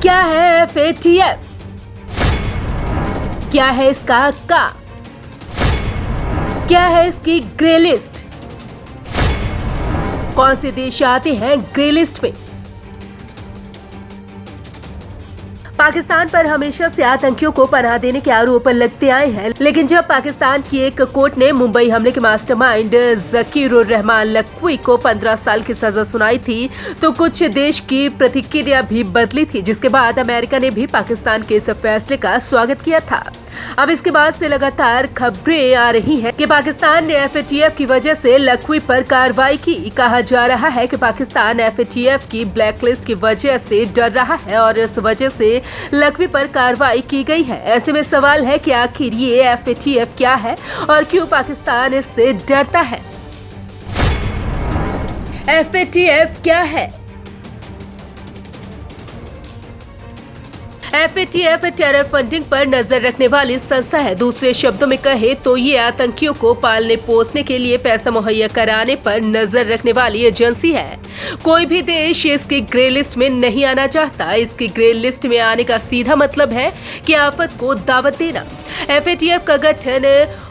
क्या है FATF? क्या है इसका का? क्या है इसकी ग्रे लिस्ट? कौन से देश आते हैं ग्रे लिस्ट में? पाकिस्तान पर हमेशा से आतंकियों को पनाह देने के आरोप लगते आए हैं, लेकिन जब पाकिस्तान की एक कोर्ट ने मुंबई हमले के मास्टरमाइंड ज़कीरुर रहमान लखवी को 15 साल की सजा सुनाई थी, तो कुछ देश की प्रतिक्रिया भी बदली थी, जिसके बाद अमेरिका ने भी पाकिस्तान के इस फैसले का स्वागत किया था। अब इसके बाद से लगातार खबरें आ रही हैं कि पाकिस्तान ने FATF की वजह से लखवी पर कार्रवाई की। कहा जा रहा है कि पाकिस्तान FATF की ब्लैकलिस्ट की वजह से डर रहा है और इस वजह से लखवी पर कार्रवाई की गई है। ऐसे में सवाल है कि आखिर ये FATF क्या है और क्यों पाकिस्तान इससे डरता है? FATF क्या है? FATF टेरर फंडिंग पर नजर रखने वाली संस्था है। दूसरे शब्दों में कहे तो ये आतंकियों को पालने पोसने के लिए पैसा मुहैया कराने पर नजर रखने वाली एजेंसी है। कोई भी देश इसकी ग्रे लिस्ट में नहीं आना चाहता। इसकी ग्रे लिस्ट में आने का सीधा मतलब है कि आफत को दावत देना। FATF का गठन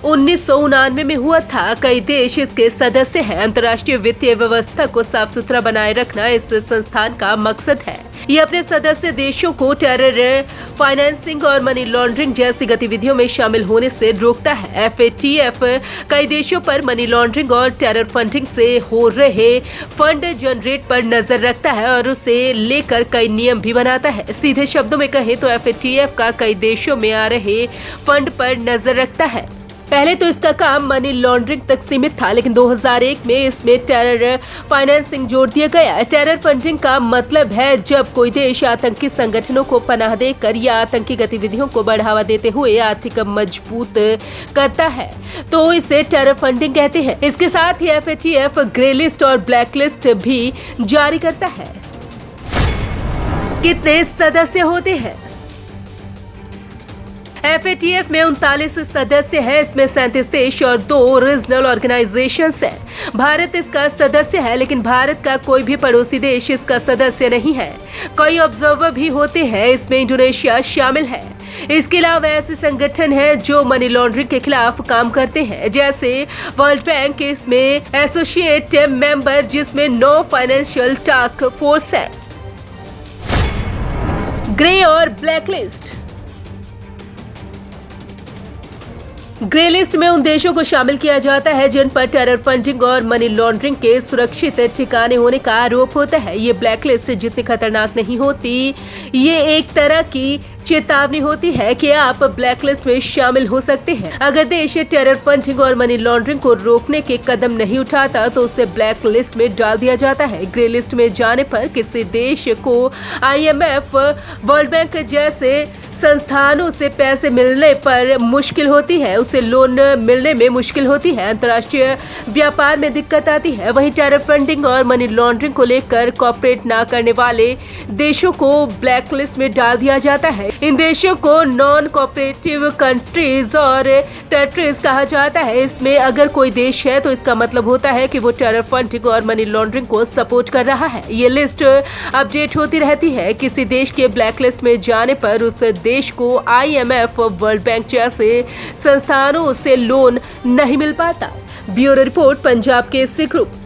1999 में हुआ था। कई देश इसके सदस्य हैं। अंतर्राष्ट्रीय वित्तीय व्यवस्था को साफ सुथरा बनाए रखना इस संस्थान का मकसद है। ये अपने सदस्य देशों को टेरर फाइनेंसिंग और मनी लॉन्ड्रिंग जैसी गतिविधियों में शामिल होने से रोकता है। FATF कई देशों पर मनी लॉन्ड्रिंग और टेरर फंडिंग से हो रहे फंड जनरेट पर नजर रखता है और उसे लेकर कई नियम भी बनाता है। सीधे शब्दों में कहें तो FATF का कई देशों में आ रहे फंड पर नजर रखता है। पहले तो इसका काम मनी लॉन्ड्रिंग तक सीमित था, लेकिन 2001 में इसमें टेरर फाइनेंसिंग जोड़ दिया गया। टेरर फंडिंग का मतलब है जब कोई देश आतंकी संगठनों को पनाह देकर या आतंकी गतिविधियों को बढ़ावा देते हुए आर्थिक मजबूत करता है, तो इसे टेरर फंडिंग कहते हैं। इसके साथ ही FATF ग्रे लिस्ट और ब्लैक लिस्ट भी जारी करता है। कितने सदस्य होते हैं? FATF में 39 सदस्य हैं। इसमें 37 देश और 2 रीजनल ऑर्गेनाइजेशंस हैं। भारत इसका सदस्य है, लेकिन भारत का कोई भी पड़ोसी देश इसका सदस्य नहीं है। कई ऑब्जर्वर भी होते हैं। इसमें इंडोनेशिया शामिल है। इसके अलावा ऐसे संगठन हैं जो मनी लॉन्ड्रिंग के खिलाफ काम करते हैं, जैसे वर्ल्ड बैंक। इसमें एसोसिएट मेंबर जिसमें 9 फाइनेंशियल टास्क फोर्स है। ग्रे और ब्लैक लिस्ट। ग्रे लिस्ट में उन देशों को शामिल किया जाता है जिन पर टेरर फंडिंग और मनी लॉन्ड्रिंग के सुरक्षित ठिकाने होने का आरोप होता है। ये ब्लैक लिस्ट जितनी खतरनाक नहीं होती, ये एक तरह की चेतावनी होती है कि आप ब्लैक लिस्ट में शामिल हो सकते हैं। अगर देश टेरर फंडिंग और मनी लॉन्ड्रिंग को रोकने के कदम नहीं उठाता तो उसे ब्लैक लिस्ट में डाल दिया जाता है। ग्रे लिस्ट में जाने पर किसी देश को IMF, वर्ल्ड बैंक जैसे संस्थानों से पैसे मिलने पर मुश्किल होती है, उसे लोन मिलने में मुश्किल होती है, अंतर्राष्ट्रीय व्यापार में दिक्कत आती है। वहीं टेरर फंडिंग और मनी लॉन्ड्रिंग को लेकर कॉपरेट ना करने वाले देशों को ब्लैक लिस्ट में डाल दिया जाता है। इन देशों को नॉन कोऑपरेटिव कंट्रीज और टेररिस्ट कहा जाता है। इसमें अगर कोई देश है तो इसका मतलब होता है कि वो टेरर फंडिंग और मनी लॉन्ड्रिंग को सपोर्ट कर रहा है। ये लिस्ट अपडेट होती रहती है। किसी देश के ब्लैक लिस्ट में जाने पर उस देश को IMF, वर्ल्ड बैंक जैसे संस्थानों से लोन नहीं मिल पाता। Bureau report, Punjab Kesari group.